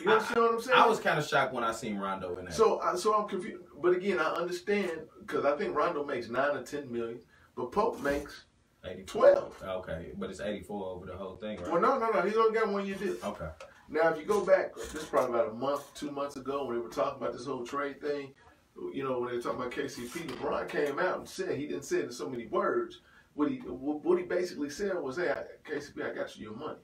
You understand what I'm saying? I was kind of shocked when I seen Rondo in that. So I'm confused. But again, I understand because I think Rondo makes 9 or 10 million, but Pope makes 12. Okay, but it's 84 over the whole thing, right? Well, no. He's only got 1 year deal. Okay. Now, if you go back, this is probably about a month, 2 months ago, when they were talking about this whole trade thing. When they were talking about KCP, LeBron came out and said, he didn't say it in so many words. What he basically said was, "Hey, KCP, I got you your money.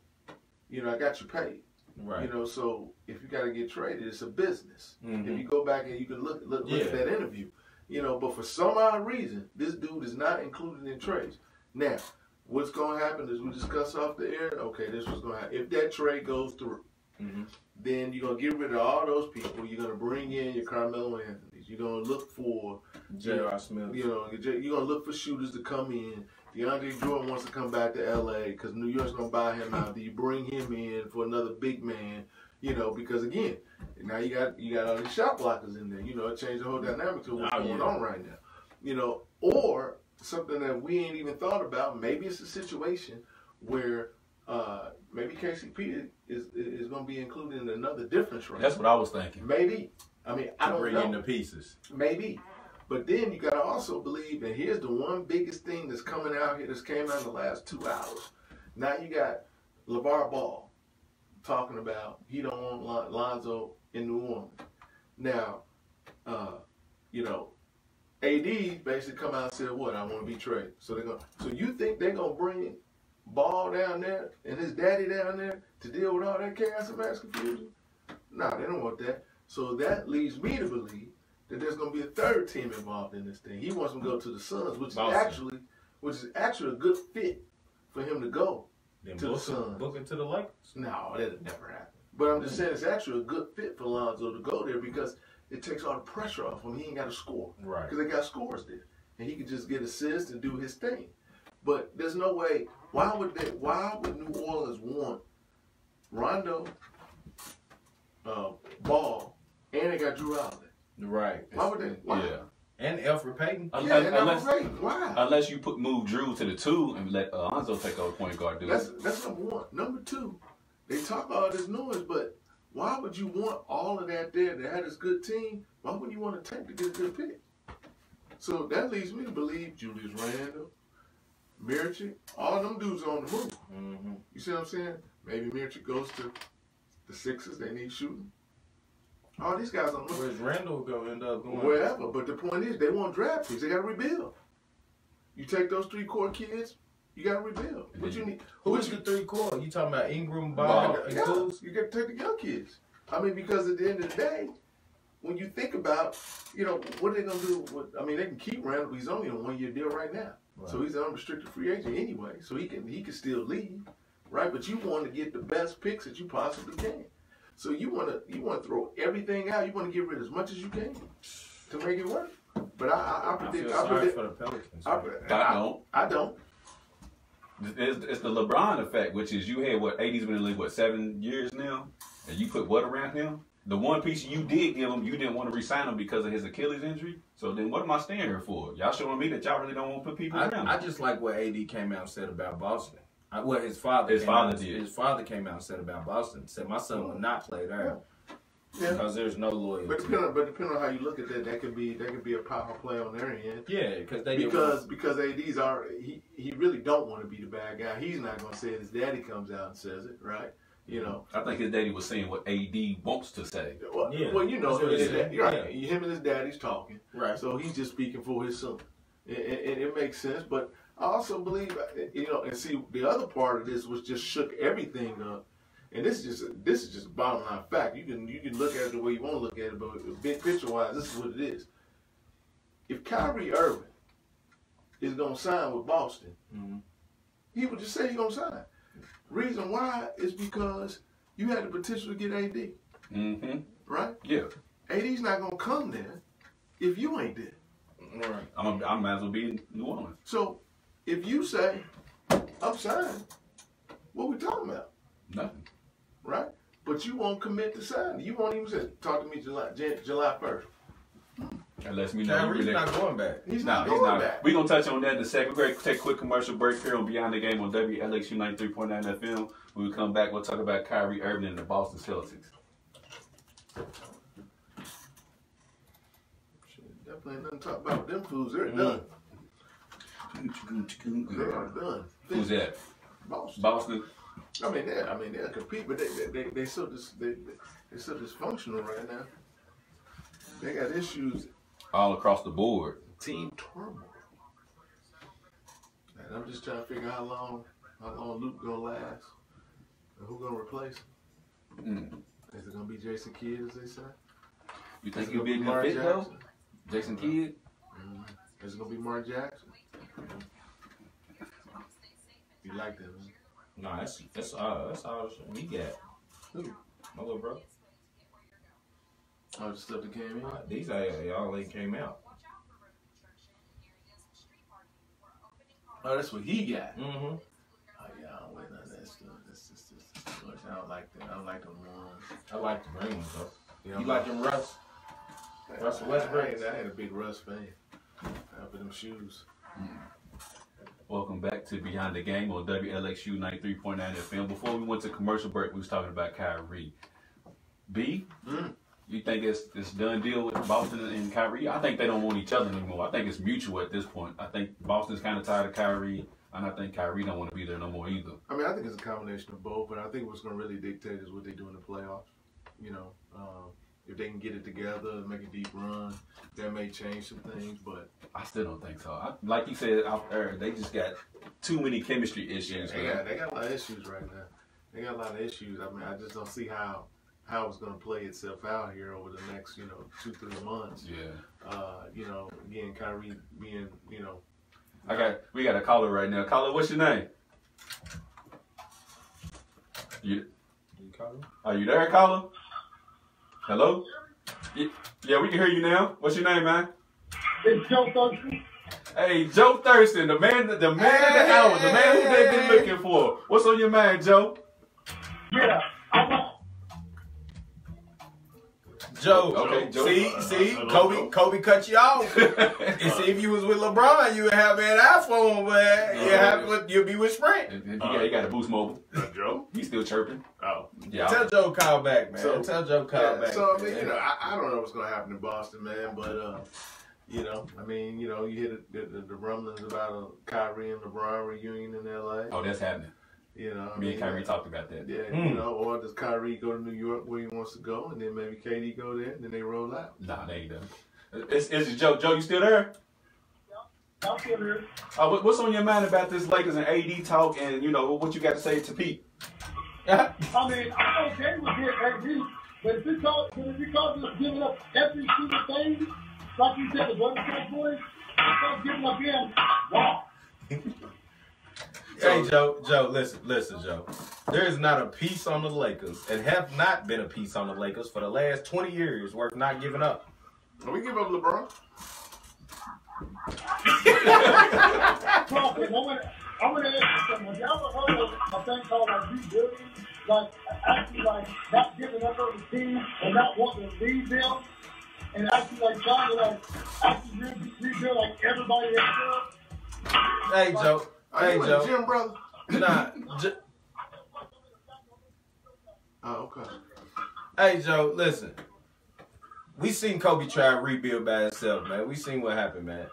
I got you paid." Right. So if you got to get traded, it's a business. Mm-hmm. If you go back and you can look at that interview, but for some odd reason, this dude is not included in trades. Now, what's going to happen is we discussed off the air. Okay, this was going to happen. If that trade goes through, then you're going to get rid of all those people. You're going to bring in your Carmelo Anthony's. You're going to look for J.R. Smith. You're going to look for shooters to come in. DeAndre Jordan wants to come back to L.A. because New York's going to buy him out. Do you bring him in for another big man? Because again, now you got all these shot blockers in there. It changed the whole dynamic to what's going on right now. Or something that we ain't even thought about. Maybe it's a situation where maybe KCP is going to be included in another difference rate. That's what I was thinking. Maybe. I mean, I don't know. Bring in the pieces. Maybe. But then you got to also believe, and here's the one biggest thing that's coming out here that's came out in the last 2 hours. Now you got LeVar Ball talking about he don't want Lonzo in New Orleans. Now, AD basically come out and said, "What? I want to be traded." So you think they're gonna bring Ball down there and his daddy down there to deal with all that chaos and mass confusion? No, they don't want that. So that leads me to believe that there's going to be a third team involved in this thing. He wants them to go to the Suns, which is actually a good fit for him to go to the Suns. Booking to the Lakers? No, that'll never happen. But I'm just saying it's actually a good fit for Lonzo to go there because it takes all the pressure off him. He ain't got to score. Right. Because they got scores there. And he can just get assists and do his thing. But there's no way. Why would New Orleans want Rondo, Ball, and they got Drew Holiday? Right. Why would they? Why? Yeah. And Alfred Payton. Why? Unless you move Drew to the 2 and let Alonzo take over point guard duty. That's number one. Number two, they talk all this noise, but why would you want all of that there to have this good team? Why would you want to tank to get a good pick? So that leads me to believe Julius Randle, Miricic, all them dudes on the move. Mm-hmm. You see what I'm saying? Maybe Miricic goes to the Sixers. They need shooting. All these guys on the move. Where's Randall going to end up going? Wherever. But the point is, they want draft picks. They got to rebuild. You take those 3 core kids, you got to rebuild. What you need? Who is the 3 core? You talking about Ingram, Ball, and Kuz? You got to take the young kids. I mean, because at the end of the day, when you think about, what are they going to do? They can keep Randall. He's only on a 1-year deal right now. Right. So he's an unrestricted free agent anyway. So he can still leave, right? But you want to get the best picks that you possibly can. So you want to throw everything out. You want to get rid of as much as you can to make it work. But I predict. I feel sorry for the Pelicans. I don't. It's the LeBron effect, which is you had AD's been in the league 7 years now, and you put what around him? The one piece you did give him, you didn't want to re-sign him because of his Achilles injury. So then what am I staying here for? Y'all showing me that y'all really don't want to put people around. I just like what AD came out and said about Boston. His father came out and said about Boston. Said my son would not play there. Yeah. Because there's no loyalty. But depending on how you look at that, that could be a power play on their end. Yeah, because AD's he really don't want to be the bad guy. He's not gonna say it. His daddy comes out and says it, right? You know. I think his daddy was saying what AD wants to say. Well, yeah. Well, you know, You're right. Him and his daddy's talking. Right. So he's just speaking for his son, and it makes sense. But I also believe, you know, and see, the other part of this was just shook everything up. And this is just bottom line fact. You can look at it the way you want to look at it, but big picture wise, this is what it is. If Kyrie Irving is gonna sign with Boston, he would just say he's gonna sign. Reason why is because you had the potential to get AD. Mm-hmm. Right? Yeah. AD's not gonna come there if you ain't there. Right. I might as well be in New Orleans. So if you say I'm signed, what we talking about? Nothing. Right? But you won't commit to sign. You won't even say, talk to me July 1st. That lets me know. Kyrie's not going back. He's not going back. We're going to touch on that in a second. We're going to take a quick commercial break here on Beyond the Game on WLXU 93.9 FM. When we come back, we'll talk about Kyrie Irving and the Boston Celtics. Definitely ain't nothing to talk about. Them fools, they're done. They are done. Who's that? Boston. I mean, they'll compete, but they so dysfunctional right now. They got issues all across the board. Team turmoil. And I'm just trying to figure out how long Luke gonna last, and who gonna replace him. Is it gonna be Jason Kidd, as they say? You think he'll be a good fit though? Jason Kidd? Is it gonna be Mark Jackson? You like that, man? Nah, that's all we got. Who? My little brother. Oh, the stuff that came in? These y'all ain't came out. Oh, that's what he got. Mm-hmm. Oh yeah, I don't like none of that stuff. That's just too much. I don't like that. I don't like them ones. I like the green ones though. You know, like them Russell Westbrook? I ain't a big Russ fan. For them shoes. Welcome back to Beyond the Game on WLXU 93.9 FM. Before we went to commercial break, we was talking about Kyrie. B, you think it's done deal with Boston and Kyrie? I think they don't want each other anymore. I think it's mutual at this point. I think Boston's kind of tired of Kyrie, and I think Kyrie don't want to be there no more either. I mean, I think it's a combination of both, but I think what's going to really dictate is what they do in the playoffs. You know, if they can get it together, make a deep run, that may change some things, but I still don't think so. Like you said out there, they just got too many chemistry issues. Yeah, they got a lot of issues right now. They got a lot of issues. I mean, I just don't see how it's going to play itself out here over the next, 2-3 months. Yeah. Again, Kyrie being, we got a caller right now. Caller, what's your name? Are you there, caller? Hello? Yeah, we can hear you now. What's your name, man? It's Joe Thurston. Hey, Joe Thurston, the man of the hour, the man who they've been looking for. What's on your mind, Joe? Yeah, Joe, okay, Joe. See, Kobe cut you off. And see, if you was with LeBron, you would have an iPhone, but you'll be with Sprint. He got a Boost Mobile. Joe? He's still chirping. Oh. Yeah. Tell Joe call back, man. Tell Joe call back. So, I mean, I don't know what's going to happen in Boston, man, but, you hear the rumblings about a Kyrie and LeBron reunion in L.A. Oh, that's happening. Me and Kyrie talked about that. Yeah, or does Kyrie go to New York where he wants to go, and then maybe KD go there, and then they roll out? Nah, they ain't done. It's Joe. Joe, you still there? I'm still here. What's on your mind about this Lakers and AD talk, and what you got to say to Pete? I mean, I know Jay was here AD, but if you call this giving up every single thing, like you said, the Golden State boys, start giving up him. Wow. Hey, Joe, listen, Joe. There is not a piece on the Lakers, and have not been a piece on the Lakers for the last 20 years worth not giving up. Can we give up LeBron? I want to ask you something. Have you ever heard of a thing called rebuilding? Actually not giving up on the team and not wanting to leave them, and actually trying to rebuild everybody else. Hey, Joe. Are you in the gym, brother? Nah. Oh, okay. Hey, Joe, listen. We seen Kobe try to rebuild by himself, man. We seen what happened, man.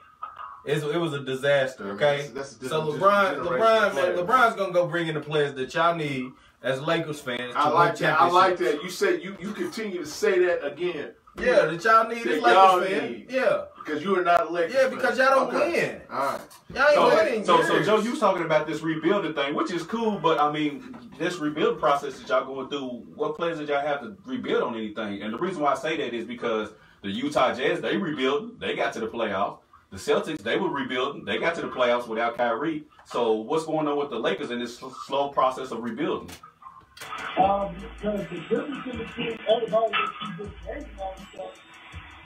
It was a disaster, okay? So LeBron's gonna go bring in the players that y'all need as Lakers fans. I like that. I like that. You say you continue to say that again. Yeah, that y'all need as Lakers fans. Yeah. Because you are not a Lakers fan. Yeah, because y'all don't win. All right. Y'all ain't winning. So Joe, you was talking about this rebuilding thing, which is cool, but I mean, this rebuild process that y'all going through, what players did y'all have to rebuild on anything? And the reason why I say that is because the Utah Jazz, they rebuilt, they got to the playoffs. The Celtics, they were rebuilding, they got to the playoffs without Kyrie. So what's going on with the Lakers in this slow process of rebuilding? Because the difference in between everybody that you just hating on stuff,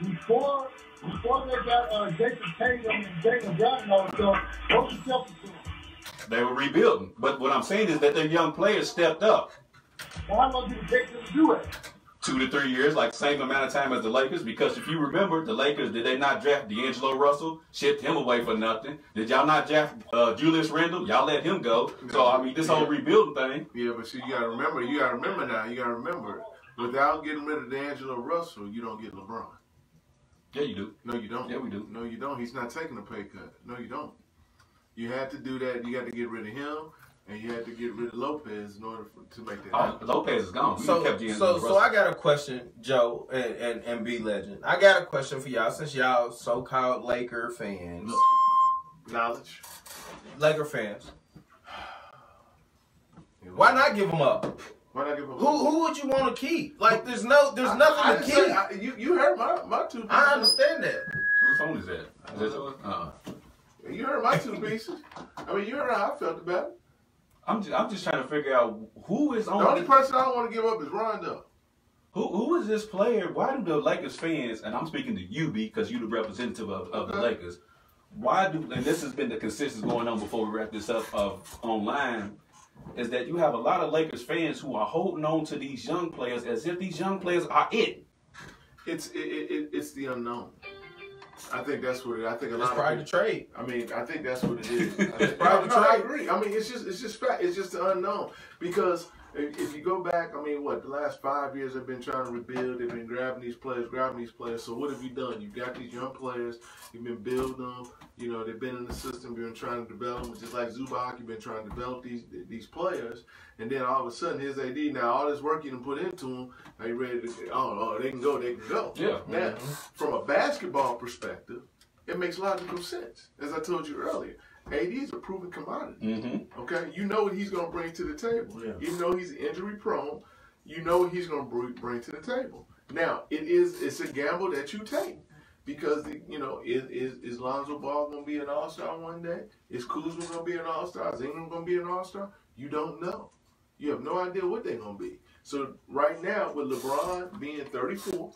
before they got Jason Tatum and Jaylen Brown on stuff, those are Celtics. They were rebuilding. But what I'm saying is that their young players stepped up. Well, how long did it take them to do it? 2 to 3 years, like same amount of time as the Lakers. Because if you remember, the Lakers, did they not draft D'Angelo Russell? Shipped him away for nothing. Did y'all not draft Julius Randle? Y'all let him go. So, I mean, this whole rebuilding thing. Yeah, but see, you got to remember now. Without getting rid of D'Angelo Russell, you don't get LeBron. Yeah, you do. No, you don't. Yeah, we do. No, you don't. He's not taking a pay cut. No, you don't. You had to do that. You got to get rid of him. And you had to get rid of Lopez in order to make that happen. Lopez is gone. So I got a question, Joe and B Legend. I got a question for y'all since y'all so-called Laker fans. Knowledge. Laker fans. Why not give them up? Why not give them up? Who would you want to keep? Like, there's nothing to keep. You heard my 2 pieces. I understand that. Whose phone is that? Is that yours? You heard my 2 pieces. I mean, you heard how I felt about it. I'm just trying to figure out who is on. The only person I don't want to give up is Rondo. Who is this player? Why do the Lakers fans, and I'm speaking to you, B, because you're the representative of the Lakers. And this has been the consensus going on before we wrap this up online, is that you have a lot of Lakers fans who are holding on to these young players as if these young players are it. It's the unknown. I think that's what it is. I think a lot of probably the trade. I mean, I think that's what it is. I agree. I mean, it's just fact. It's just the unknown. Because if you go back, I mean, the last 5 years they've been trying to rebuild. They've been grabbing these players. So what have you done? You've got these young players. You've been building them. You know, they've been in the system. You've been trying to develop them. Just like Zubac, you've been trying to develop these players. And then all of a sudden, here's AD. Now, all this work you done put into them, are you ready to, they can go. Yeah. Now, from a basketball perspective, it makes logical sense. As I told you earlier, AD is a proven commodity. Mm-hmm. Okay? You know what he's going to bring to the table. Yeah. You know he's injury prone. You know what he's going to bring to the table. Now, it's a gamble that you take. Because, is Lonzo Ball going to be an all-star one day? Is Kuzma going to be an all-star? Is Ingram going to be an all-star? You don't know. You have no idea what they're going to be. So, right now, with LeBron being 34,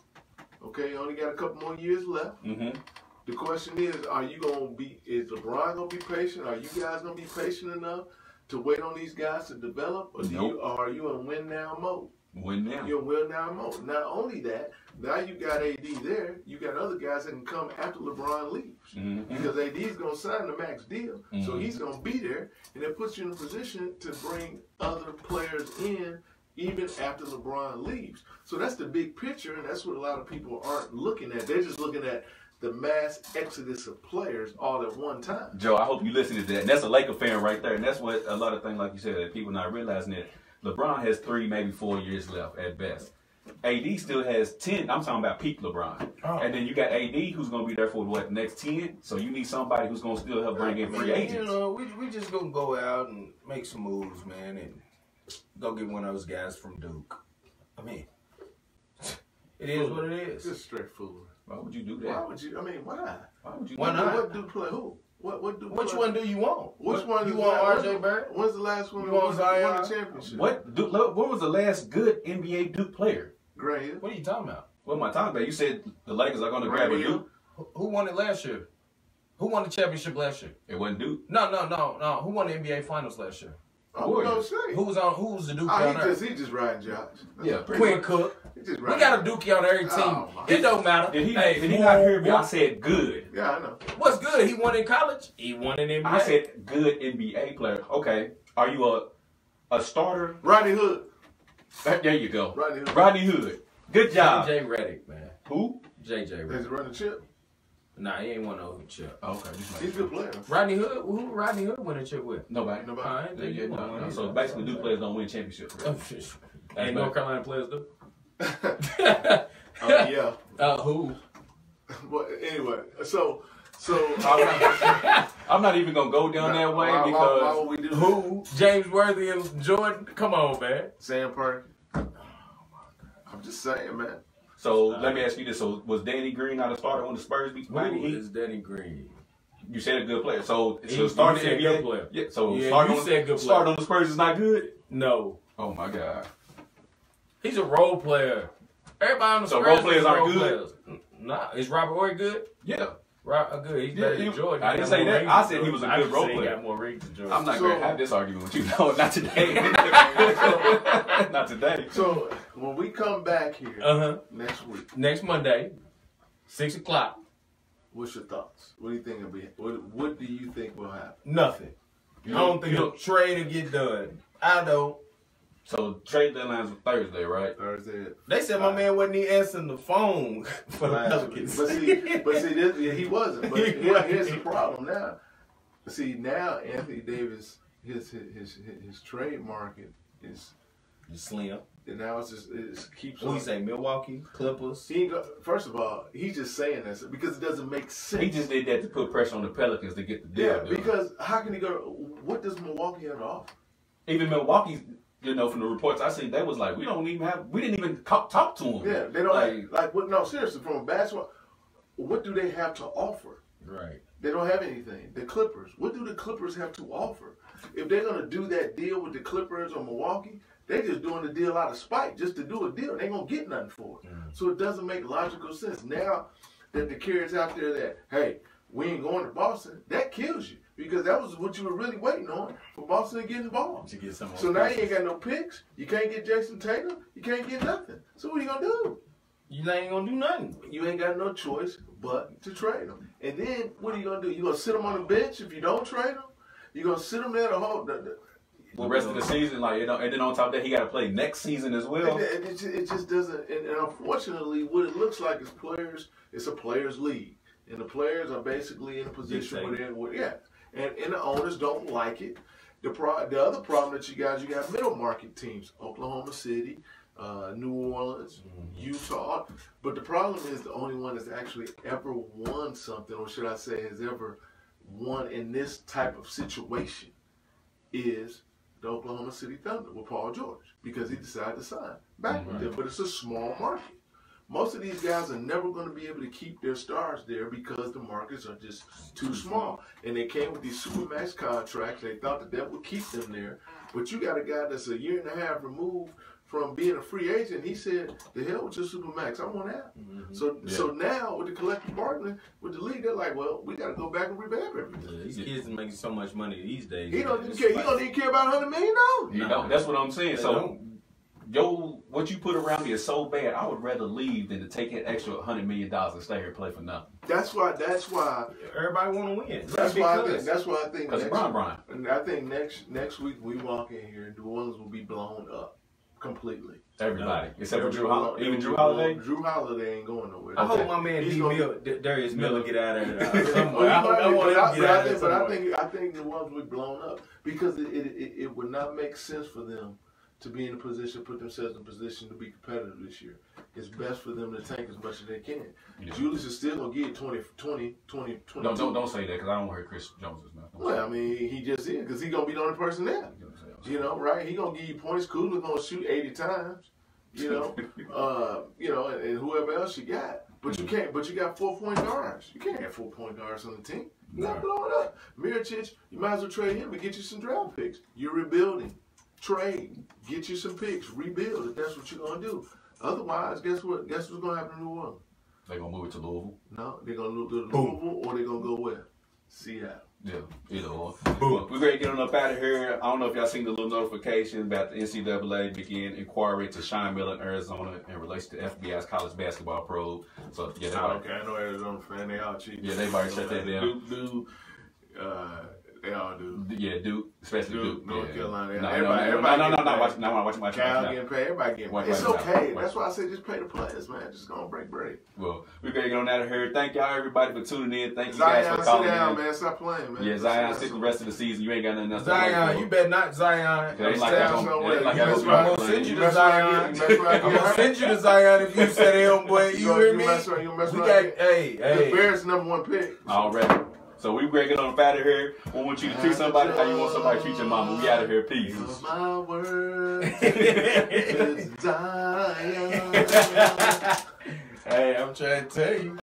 okay, only got a couple more years left. Mm-hmm. The question is LeBron going to be patient? Are you guys going to be patient enough to wait on these guys to develop? Or are you in win-now mode? Win now. You're in win-now mode. Not only that, now you got AD there. You got other guys that can come after LeBron leaves. Mm-hmm. Because AD is going to sign the max deal. Mm-hmm. So he's going to be there. And it puts you in a position to bring other players in even after LeBron leaves. So that's the big picture, and that's what a lot of people aren't looking at. They're just looking at the mass exodus of players all at one time. Joe, I hope you listen to that. And that's a Laker fan right there. And that's what a lot of things, like you said, that people not realizing that LeBron has 3, maybe 4 years left at best. AD still has 10. I'm talking about peak LeBron. Oh. And then you got AD who's going to be there for, the next 10? So you need somebody who's going to still help bring in free agents. We just going to go out and make some moves, man, and go get one of those guys from Duke. I mean, it is what it is. Just straight foolery. Why would you do that? Why would you? I mean, why? Why would you? Why not? What Duke play who? Which one do you want? Which one? You want RJ Barrett? When's the last one? You want Zion? Won the championship? When was the last good NBA Duke player? Graham. What are you talking about? What am I talking about? You said the Lakers are going to grab a Duke. Who won it last year? Who won the championship last year? It wasn't Duke. No. Who won the NBA Finals last year? Who say? Who was the Duke on there? He just riding Josh. Yeah, Quinn Cook. We got a Dookie on every team. It don't matter. Did he not hear me? I said good. Yeah, I know. What's good? He won in college. He won in NBA. I said good NBA player. Okay. Are you a starter? Rodney Hood. There you go. Rodney Hood. Rodney Hood. Good job. JJ Redick, man. Who? JJ Redick. Has he run the chip? Nah, he ain't won no chip. Oh, okay. He's a good player. Rodney Hood? Who Rodney Hood won a chip with? Nobody. Nobody. So basically, Duke players don't win championships. Ain't North Carolina players do. Yeah. Who? But anyway, so I'm not even gonna go down that way why because would we do Who? James Worthy and Jordan? Come on, man. Sam Perkins. I'm just saying, man. So let me ask you this: so was Danny Green not a starter when the Spurs beat Miami Who Heat? is Danny Green? You said a good player. So You starting said NBA, good player. Yeah. So Yeah, starting you on, said good start player. on the Spurs is not good. No. Oh my God. He's a role player. Everybody on the So Spurs role players is aren't role good? players. Nah, is Robert Horry good? Yeah. Good. He's better than Jordan. I He didn't got say more that. rings I than said he was a Jordan. good role I just said player. He got more rings than Jordan. I'm not So- going to have this argument with you. No, not today. Not today. So when we come back here next week, Next Monday, 6 o'clock. what's your thoughts? What do you think will be? What do you think will happen? Nothing. I don't think a trade will get done. I don't. So trade deadline's Thursday, right? Thursday. They said my man wasn't even answering the phone for the Pelicans. But see, this, yeah, he wasn't. But He wasn't. here's the problem now. See, now Anthony Davis, his trade market is Slim. and now it keeps. What on. you say? Milwaukee Clippers. He ain't go, first of all, he's just saying this because it doesn't make sense. He just did that to put pressure on the Pelicans to get the deal yeah, done. because how can he go? What does Milwaukee have to offer? Even Milwaukee, from the reports I seen, they was like, we didn't even talk to him. Yeah, they don't like, like what? No, seriously, from a basketball, what do they have to offer? Right. They don't have anything. The Clippers, what do the Clippers have to offer? If they're gonna do that deal with the Clippers or Milwaukee, they're just doing the deal out of spite, just to do a deal. They ain't gonna get nothing for it. So it doesn't make logical sense. Now that the carrot's out there that, hey, we ain't going to Boston, that kills you. Because that was what you were really waiting on, for Boston to get involved. To get some So now you ain't got no picks. You can't get Jason Tatum. You can't get nothing. So what are you going to do? You ain't gonna do nothing. You ain't got no choice but to trade him. And then what are you going to do? You going to sit him on the bench if you don't trade him? You going to sit him there the whole... the rest of the season, and then on top of that, he got to play next season as well. It just doesn't... And unfortunately, what it looks like is players... It's a players' league. And the players are basically in a position where they're... And the owners don't like it. The other problem that you got middle market teams, Oklahoma City, New Orleans, Utah. But the problem is the only one that's actually ever won something, or should I say has ever won in this type of situation is the Oklahoma City Thunder with Paul George because he decided to sign back with them. But it's a small market. Most of these guys are never going to be able to keep their stars there because the markets are just too small. And they came with these Supermax contracts. They thought that would keep them there. But you got a guy that's a year and a half removed from being a free agent. He said, the hell with your Supermax. I want out. So now with the collective bargaining with the league, they're like, well, we got to go back and revamp everything. Yeah, these kids are making so much money these days. He don't even care. He don't even care about $100 million. You know, that's what I'm saying. They So what you put around me is so bad. I would rather leave than to take that extra $100 million and stay here and play for nothing. That's why everybody want to win. That's why I think Because Brian. And I think next week we walk in here, New Orleans will be blown up completely. Everybody. Except for Drew Holiday. Even Drew Holiday? Drew Holiday ain't going nowhere. I hope my man Darius Miller get out of there. But I think New Orleans will be blown up because it would not make sense for them to be in a position, put themselves in a position to be competitive this year. It's best for them to tank as much as they can. Yeah. Julius is still going to get 20. Don't say that because I don't want to hear Chris Jones' mouth. Well, I mean, he just is because he's going to be the only person there. You know, right? He's going to give you points. Kuzma's going to shoot 80 times. And whoever else you got. But you can't. But you got 4-point guards. You can't have 4-point guards on the team. You're not blowing up. Mirotic, you might as well trade him and get you some draft picks. You're rebuilding. Trade, get you some picks, rebuild if that's what you're gonna do. Otherwise, guess what? Guess what's gonna happen in New Orleans? They're gonna move it to Louisville. No, they're gonna move to Louisville, or they're gonna go where? Seattle. Yeah, either or. Boom. We're ready to get on up out of here. I don't know if y'all seen the little notification about the NCAA begin inquiry into Sean Miller in Arizona in relation to FBI's college basketball probe. So yeah, I know Arizona fan. They all cheap. Yeah, they've already shut that down. They all do. Yeah, Duke, especially Duke. North Carolina. No, Everybody watching my Cal getting paid. Everybody getting paid. It's okay. That's why I said just pay the players, man. Just gonna break bread. Well, we're gonna get on out of here. Thank y'all everybody for tuning in. Thank you guys for calling sit down, in. man. Stop playing, man. Yeah, Zion, sit the rest of the season. You ain't got nothing else to Zion, you better not, Zion. I'm gonna send you to Zion. I'm gonna send you to Zion if you sit down, boy. You hear me? We got, hey. The Bears #1 pick. Already. So we gonna get on up out of here. We want you to treat somebody how you want somebody to treat your mama. We out of here. Peace. My word. Hey, I'm trying to tell you.